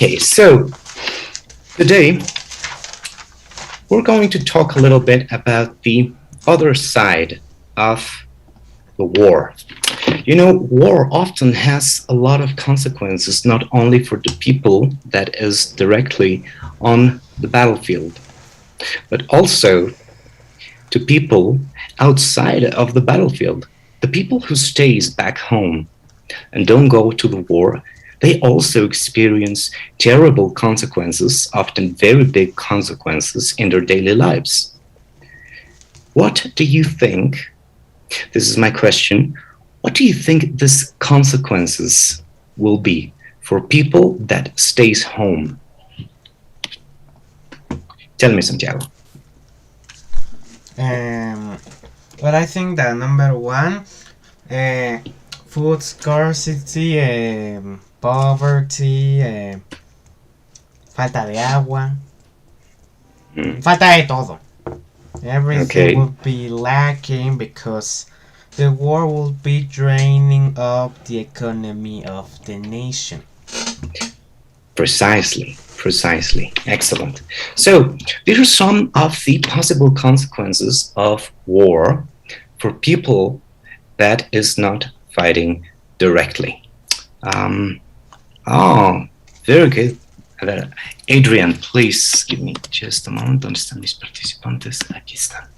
Okay, so today we're going to talk a little bit about the other side of the war. You know, war often has a lot of consequences, not only for the people that is directly on the battlefield, but also to people outside of the battlefield. The people who stays back home and don't go to the war, they also experience terrible consequences, often very big consequences in their daily lives. What do you think? This is my question. What do you think these consequences will be for people that stays home? Tell me, Santiago. Um, well, I think that number one, uh, food scarcity, poverty, falta de agua, Mm, falta de todo. Everything okay, will be lacking because the war will be draining up the economy of the nation. precisely. Excellent. So, these are some of the possible consequences of war for people that is not fighting directly. Um, oh, very good. A ver, Adrian, please give me just a moment. ¿Dónde están mis participantes? Aquí están.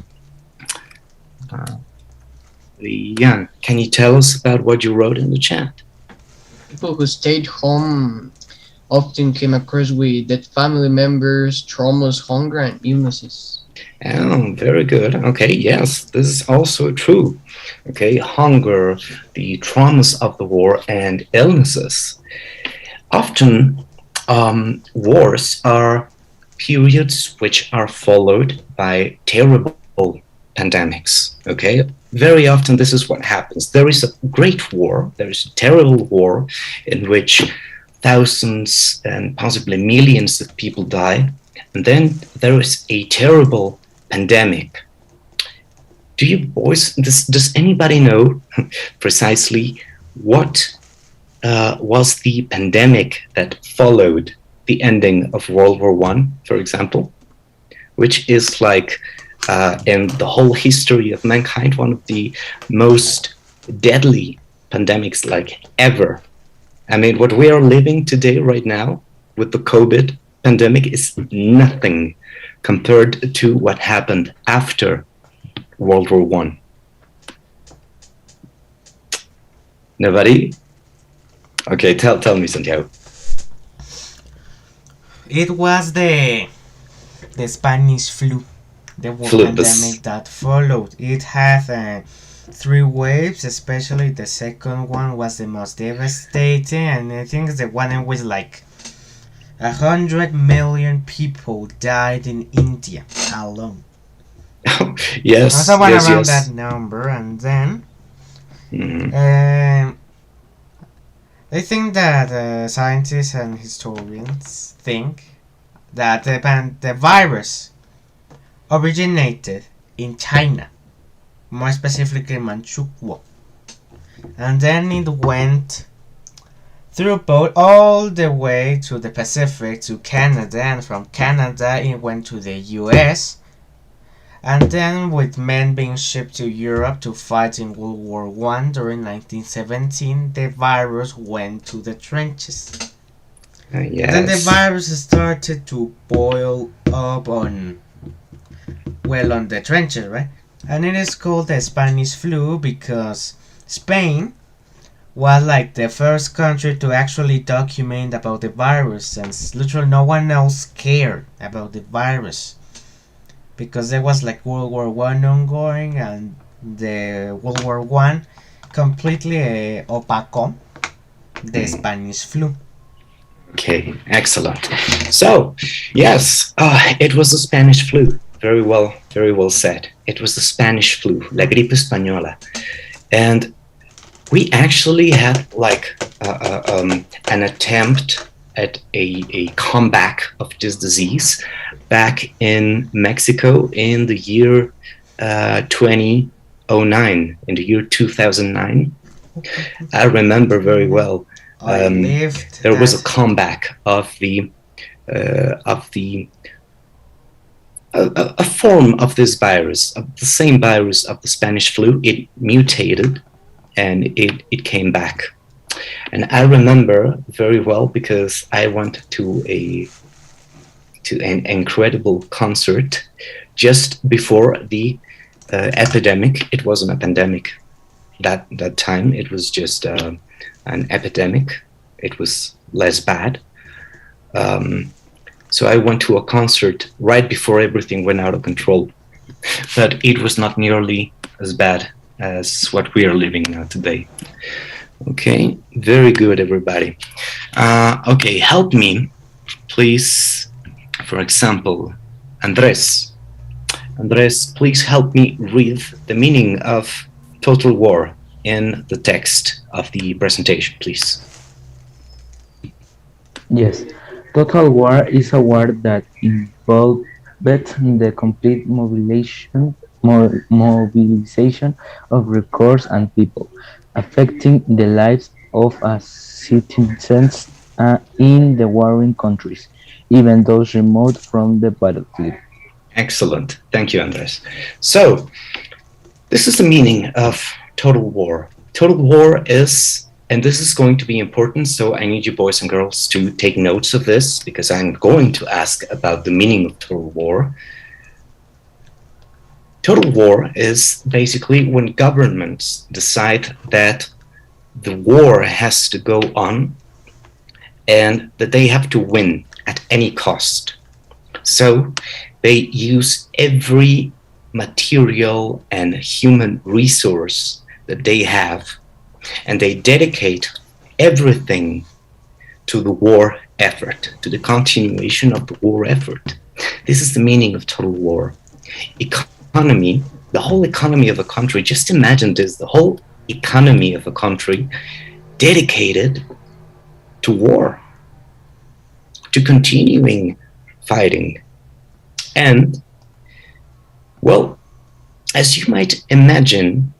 Adrian, can you tell us about what you wrote in the chat? People who stayed home often came across with dead family members, traumas, hunger, and illnesses. Oh, very good. Okay, yes, this is also true. Okay, hunger, the traumas of the war, and illnesses. Often, wars are periods which are followed by terrible pandemics. Okay, very often this is what happens. There is a great war, there is a terrible war in which thousands and possibly millions of people die, and then there is a terrible pandemic. Do you boys, does anybody know precisely what was the pandemic that followed the ending of World War One, for example, which is like in the whole history of mankind one of the most deadly pandemics like ever. I mean, what we are living today right now with the COVID pandemic is nothing compared to what happened after World War One. Nobody? Okay, tell me, Santiago. It was the Spanish flu, the pandemic that followed. It had three waves, especially the second one was the most devastating, and I think the one in which like 100 million people died in India alone. Yes, Someone yes, around yes. that number, and then Mm-hmm. I think that scientists and historians think that the virus originated in China, more specifically Manchukuo, and then it went through boat all the way to the Pacific to Canada, and from Canada it went to the US, and then with men being shipped to Europe to fight in World War One during 1917, the virus went to the trenches. Yes. Then the virus started to boil up on the trenches, right? And it is called the Spanish flu because Spain was like the first country to actually document about the virus, since literally no one else cared about the virus because there was like World War One ongoing, and the World War One completely opacó the Spanish flu. Okay, excellent. So, yes, it was the Spanish flu. Very well said. It was the Spanish flu, la gripe española. And we actually had like an attempt at a comeback of this disease back in Mexico in the year 2009, in the year 2009. I remember very well I lived there was a that. comeback of the a form of this virus, of the same virus of the Spanish flu. It mutated and it came back. And I remember very well because I went to an incredible concert just before the epidemic. It wasn't a pandemic that time. It was just an epidemic. It was less bad. So I went to a concert right before everything went out of control. But it was not nearly as bad as what we are living now today. Okay, very good, everybody. Okay, help me, please. For example, Andres. Andres, please help me read the meaning of total war in the text of the presentation, please. Yes, total war is a war that involved the complete mobilization of resources and people, affecting the lives of citizens in the warring countries, even those remote from the battlefield. Excellent. Thank you, Andres. So, this is the meaning of total war. Total war is, and this is going to be important, so I need you boys and girls to take notes of this because I'm going to ask about the meaning of total war. Total war is basically when governments decide that the war has to go on and that they have to win at any cost. So they use every material and human resource that they have, and they dedicate everything to the war effort, to the continuation of the war effort. This is the meaning of total war. Economy, the whole economy of a country, just imagine this, the whole economy of a country dedicated to war, to continuing fighting. And, well, as you might imagine,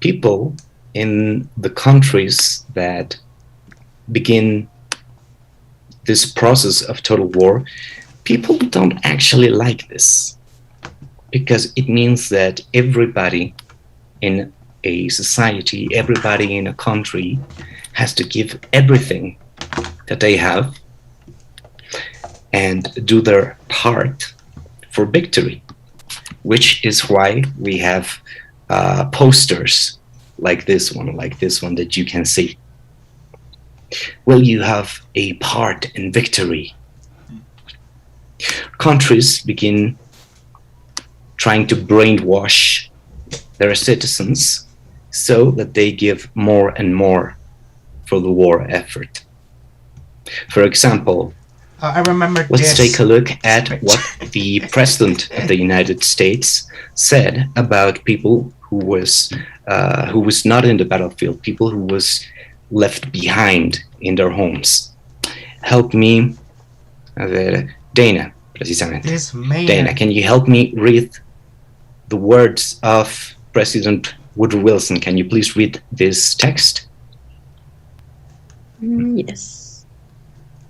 people in the countries that begin this process of total war, people don't actually like this because it means that everybody in a society, everybody in a country has to give everything that they have and do their part for victory, which is why we have posters like this one that you can see. Will you have a part in victory? Countries begin trying to brainwash their citizens so that they give more and more for the war effort. For example, I remember let's this. take a look at what the President of the United States said about people who was not in the battlefield, people who was left behind in their homes. Help me, Dana, precisamente. This man. Dana, can you help me read the words of President Woodrow Wilson? Can you please read this text? Yes.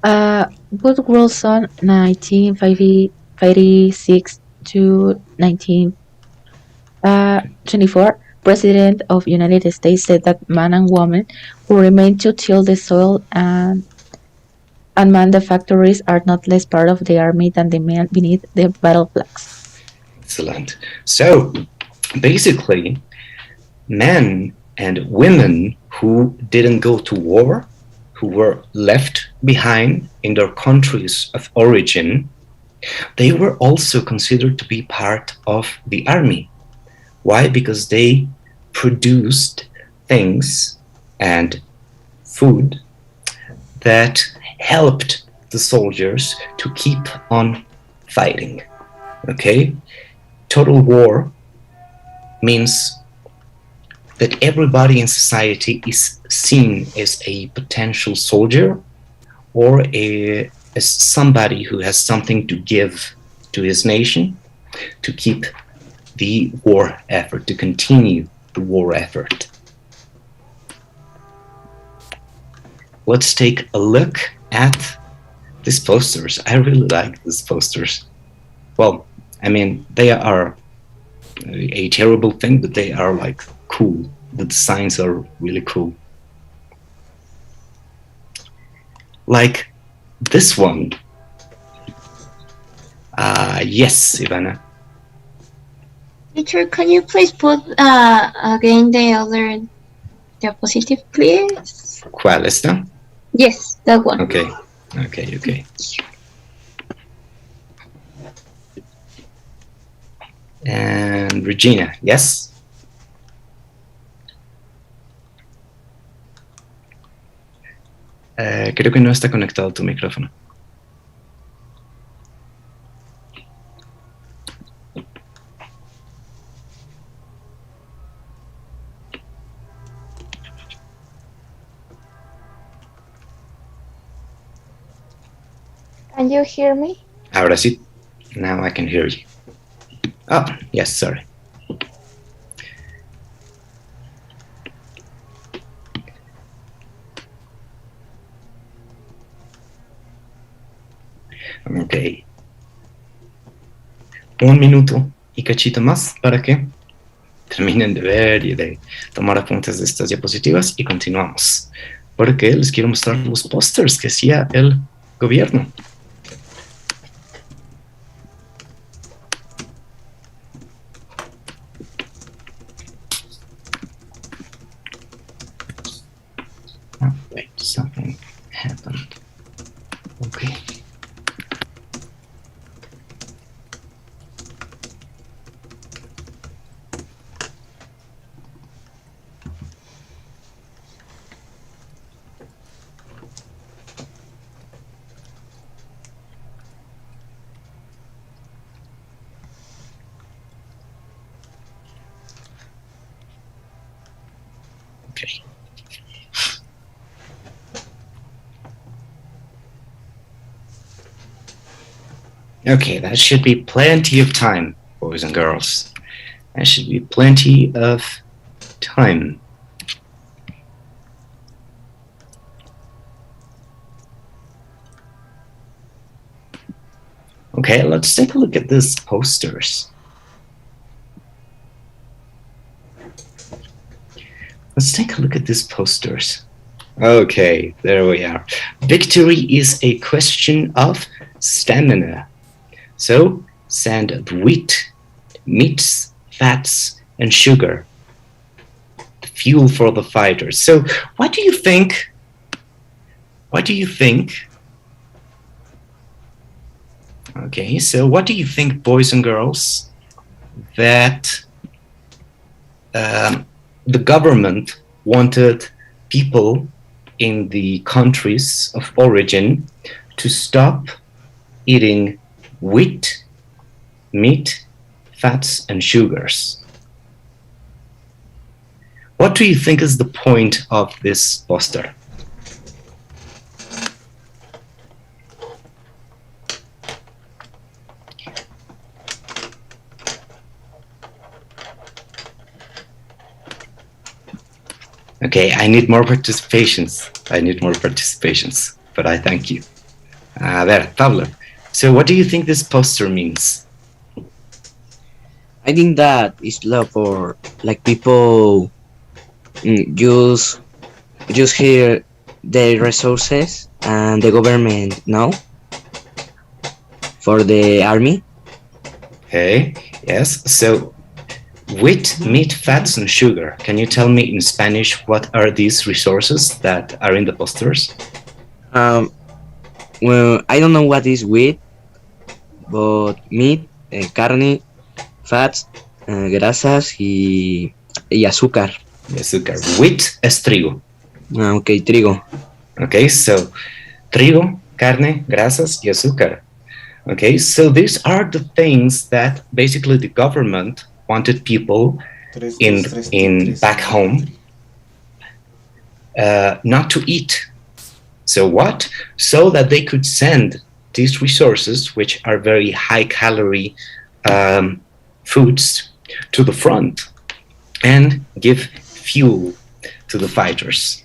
Woodrow Wilson, 1956 to 1924, President of United States, said that man and woman who remain to till the soil and man the factories are not less part of the army than the men beneath the battle flags. Excellent. So, basically, men and women who didn't go to war, who were left behind in their countries of origin, they were also considered to be part of the army. Why? Because they produced things and food that helped the soldiers to keep on fighting. Okay? Total war means that everybody in society is seen as a potential soldier or as somebody who has something to give to his nation to keep the war effort, to continue the war effort. let's take a look at these posters. I really like these posters. Well, I mean, they are a terrible thing, but they are like cool. The designs are really cool. Like this one. Yes, Ivana. Teacher, can you please put again the other diapositive, please? ¿Cuál está? Yes, that one. Okay. And Regina, yes? Creo que no está conectado tu micrófono. Can you hear me? Ahora sí. Now I can hear you. Oh, yes, sorry. Ok. Un minuto y cachito más para que terminen de ver y de tomar apuntes de estas diapositivas y continuamos. Porque les quiero mostrar los pósters que hacía el gobierno. Oh, wait, something happened. Okay. Okay. Okay, that should be plenty of time, boys and girls. That should be plenty of time. Okay, let's take a look at these posters. Let's take a look at these posters. Okay, there we are. Victory is a question of stamina. So, send wheat, meats, fats, and sugar. The fuel for the fighters. So, what do you think? Okay, so what do you think, boys and girls, that the government wanted people in the countries of origin to stop eating wheat, meat, fats, and sugars? What do you think is the point of this poster? Okay, I need more participations. But I thank you. There, Pablo. So what do you think this poster means? I think that it's love for like people use here the resources and the government now for the army. Okay, yes. So wheat, meat, fats, and sugar. Can you tell me in Spanish what are these resources that are in the posters? Well, I don't know what is wheat, but meat, carne, fats, grasas y azúcar. Azúcar. Wheat es trigo. Ok, trigo. Okay, so trigo, carne, grasas, y azúcar. Okay, so these are the things that basically the government wanted people in back home not to eat. So what? So that they could send these resources, which are very high calorie foods, to the front and give fuel to the fighters.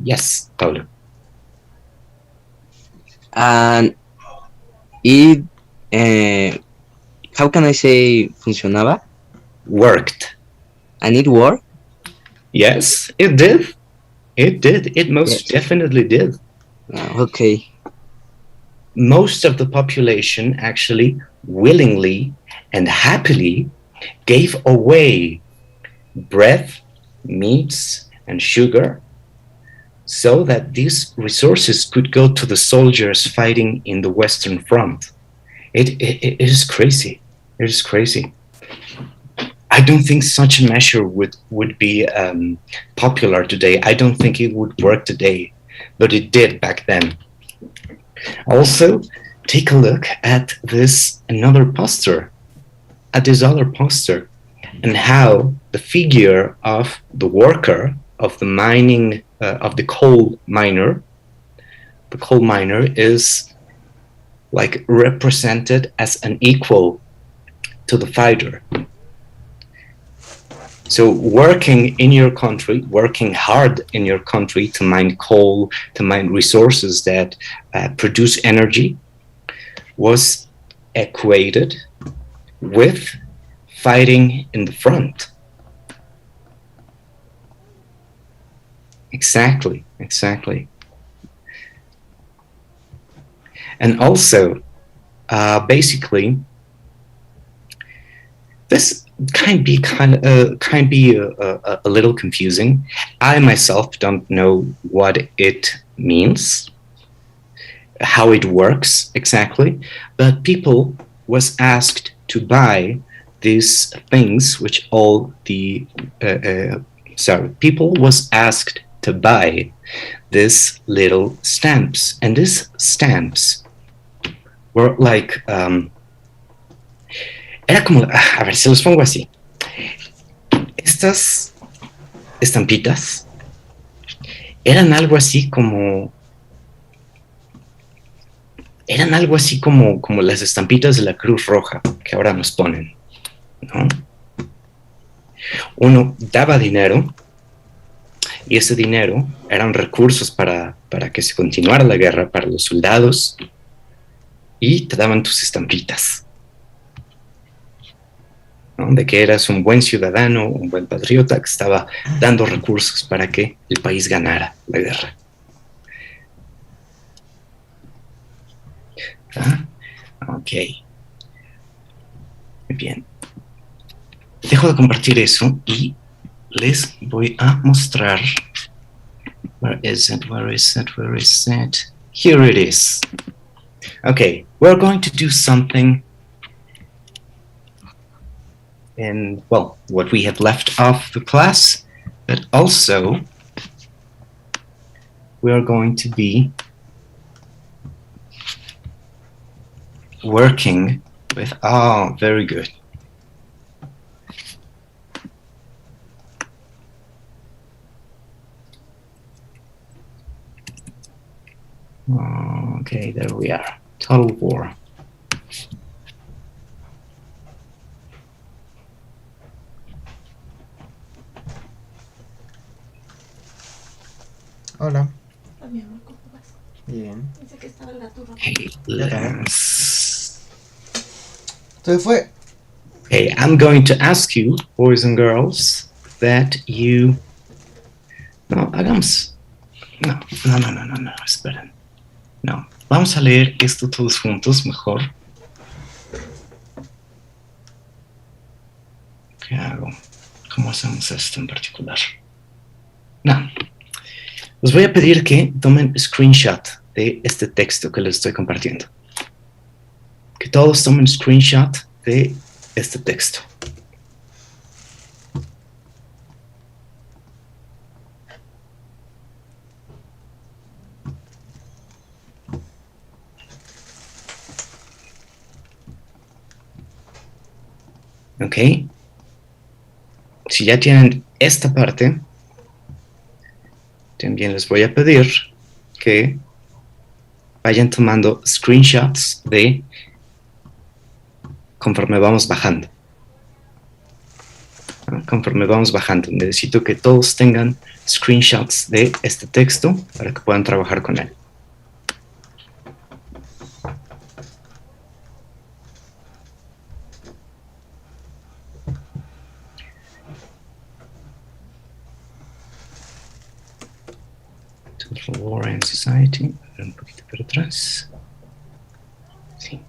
Yes, Paulo. And it, how can I say funcionaba? Worked. And it worked? Yes, it did. It did. It most Yes. definitely did. Okay. Most of the population actually willingly and happily gave away bread, meats, and sugar so that these resources could go to the soldiers fighting in the Western Front. It is crazy. It is crazy. I don't think such a measure would be popular today. I don't think it would work today, but it did back then. Also, take a look at this other poster, and how the figure of the worker of the mining of the coal miner is like represented as an equal to the fighter. So working in your country, working hard in your country to mine coal, to mine resources that produce energy, was equated with fighting in the front. Exactly. And also, basically, this can be a little confusing. I myself don't know what it means, how it works exactly, but people was asked to buy these things, which all the people was asked to buy these little stamps, and these stamps were like era como, a ver si los pongo así. Estas estampitas eran algo así como las estampitas de la Cruz Roja que ahora nos ponen, ¿no? Uno daba dinero y ese dinero eran recursos para que se continuara la guerra, para los soldados, y te daban tus estampitas, ¿no? De que eras un buen ciudadano, un buen patriota que estaba dando recursos para que el país ganara la guerra. ¿Ah? Ok. Muy bien. Dejo de compartir eso y les voy a mostrar. Where is it? Here it is. Okay, we're going to do something in, well, what we have left off the class, but also we are going to be working with, very good. Okay, there we are. Total War. Hola. Mi amor, ¿cómo vas? Bien. Dice que estaba el gato rojo. Okay, let's... Se fue. Okay, I'm going to ask you, boys and girls, that you... No, hagamos... No, esperen. No, vamos a leer esto todos juntos, mejor. ¿Qué hago? ¿Cómo hacemos esto en particular? No. Les voy a pedir que tomen screenshot de este texto que les estoy compartiendo. Que todos tomen screenshot de este texto. ¿Ok? Si ya tienen esta parte, también les voy a pedir que vayan tomando screenshots de conforme vamos bajando. Conforme vamos bajando, necesito que todos tengan screenshots de este texto para que puedan trabajar con él. Total War and Society. Un poquito para atrás. Sí.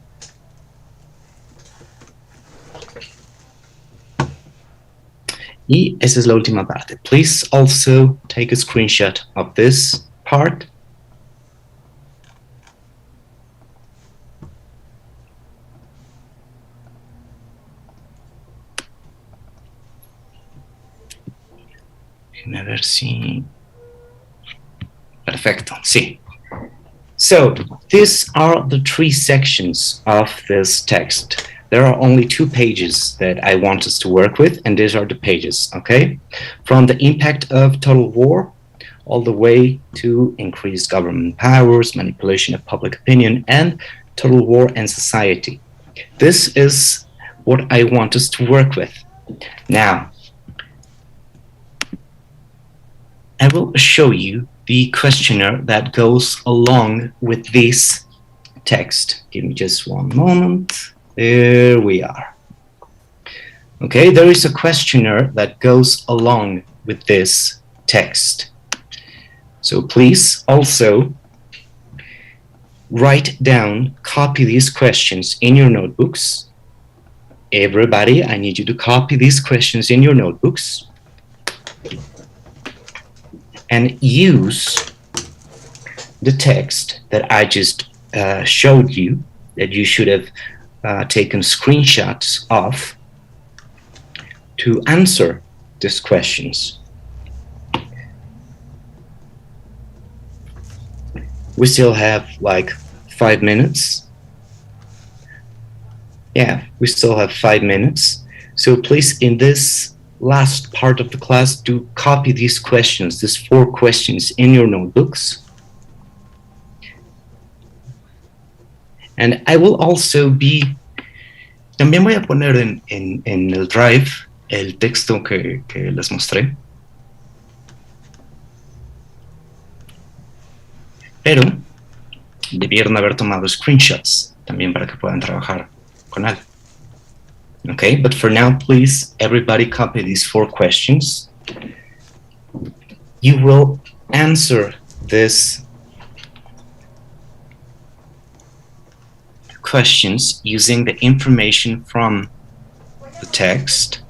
Y esa es la última parte. Please also take a screenshot of this part. A ver si... Perfecto, sí. So, these are the 3 sections of this text. There are only 2 pages that I want us to work with, and these are the pages, okay? From the impact of total war, all the way to increased government powers, manipulation of public opinion, and total war and society. This is what I want us to work with. Now, I will show you the questionnaire that goes along with this text. Give me just one moment. There we are. Okay, there is a questionnaire that goes along with this text. So please also write down, copy these questions in your notebooks. Everybody, I need you to copy these questions in your notebooks and use the text that I just showed you, that you should have taken screenshots of, to answer these questions. We still have like 5 minutes. Yeah, we still have 5 minutes. So please, in this last part of the class, do copy these questions, these 4 questions in your notebooks. And I will also be, también voy a poner en el Drive el texto que les mostré. Pero debieron haber tomado screenshots también para que puedan trabajar con él. Okay, but for now, please, everybody copy these 4 questions. You will answer these questions using the information from the text.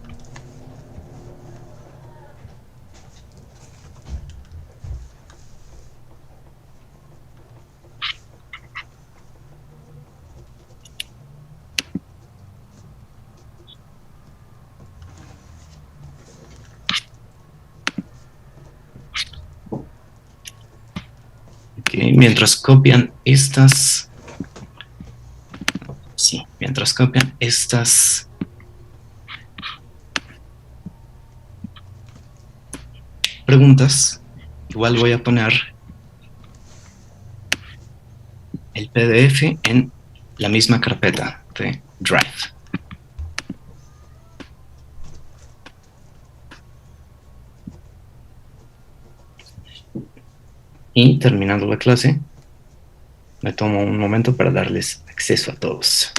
Okay, mientras copian estas preguntas, igual voy a poner el PDF en la misma carpeta de Drive. Y terminando la clase, me tomo un momento para darles acceso a todos.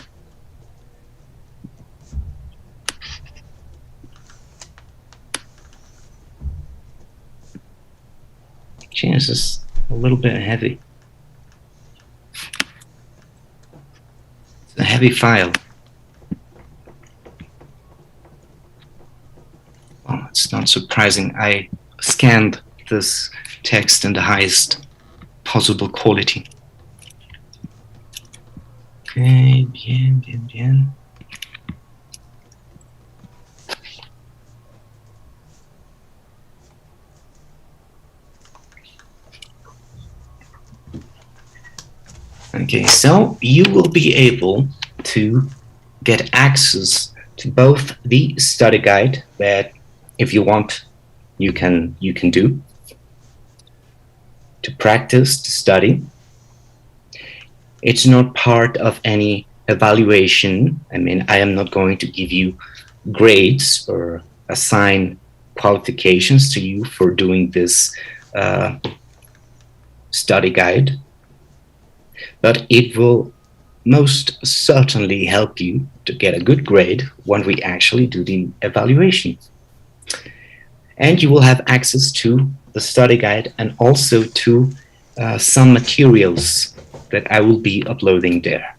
Actually, this is a little bit heavy. It's a heavy file. Well, it's not surprising. I scanned this text in the highest possible quality. Okay, bien. Okay, so you will be able to get access to both the study guide that, if you want, you can do to practice, to study. It's not part of any evaluation. I mean, I am not going to give you grades or assign qualifications to you for doing this study guide, but it will most certainly help you to get a good grade when we actually do the evaluation. And you will have access to the study guide and also to some materials that I will be uploading there.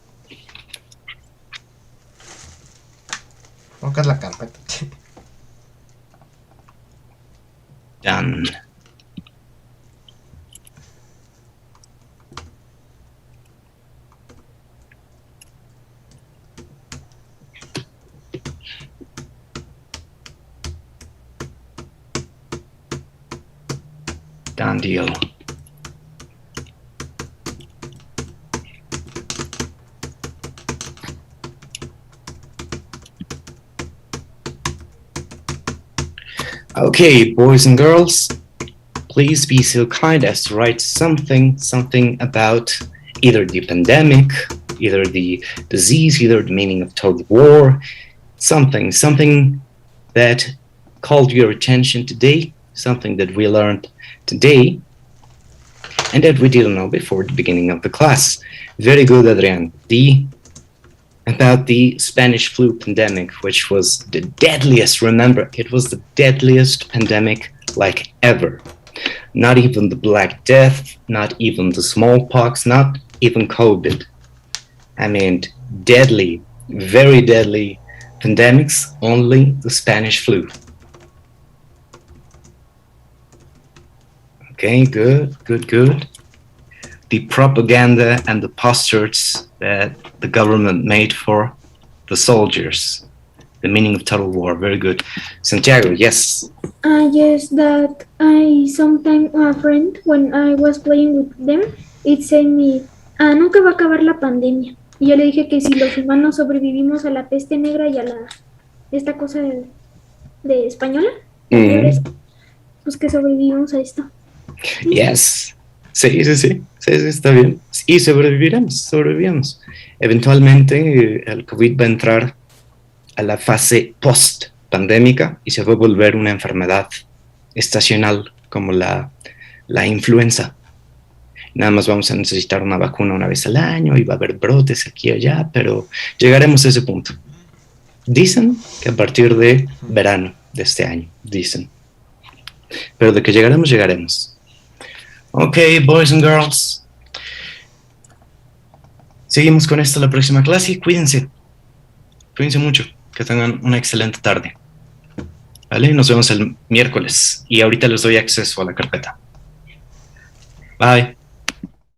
Nunca es la carpeta. Done. Done deal. Okay, boys and girls, please be so kind as to write something about either the pandemic, either the disease, either the meaning of total war, something that called your attention today, something that we learned today, and that we didn't know before the beginning of the class. Very good, Adrian. About the Spanish flu pandemic, which was the deadliest, remember, it was the deadliest pandemic like ever. Not even the Black Death, not even the smallpox, not even COVID. I mean, deadly, very deadly pandemics, only the Spanish flu. Okay, good. The propaganda and the postures that the government made for the soldiers. The meaning of total war, very good. Santiago, yes. Yes, that I sometimes a friend when I was playing with them, it said me, nunca va a acabar la pandemia. Y yo le dije que si los humanos sobrevivimos a la peste negra y a esta cosa de española, pues que sobrevivimos a esto. Yes. Sí, está bien. Y sobreviviremos. Eventualmente el COVID va a entrar a la fase post-pandémica y se va a volver una enfermedad estacional como la influenza. Nada más vamos a necesitar una vacuna una vez al año y va a haber brotes aquí y allá, pero llegaremos a ese punto. Dicen que a partir de verano de este año, dicen. Pero de que llegaremos. Okay, boys and girls. Seguimos con esto la próxima clase. Cuídense mucho. Que tengan una excelente tarde. ¿Vale? Nos vemos el miércoles. Y ahorita les doy acceso a la carpeta. Bye.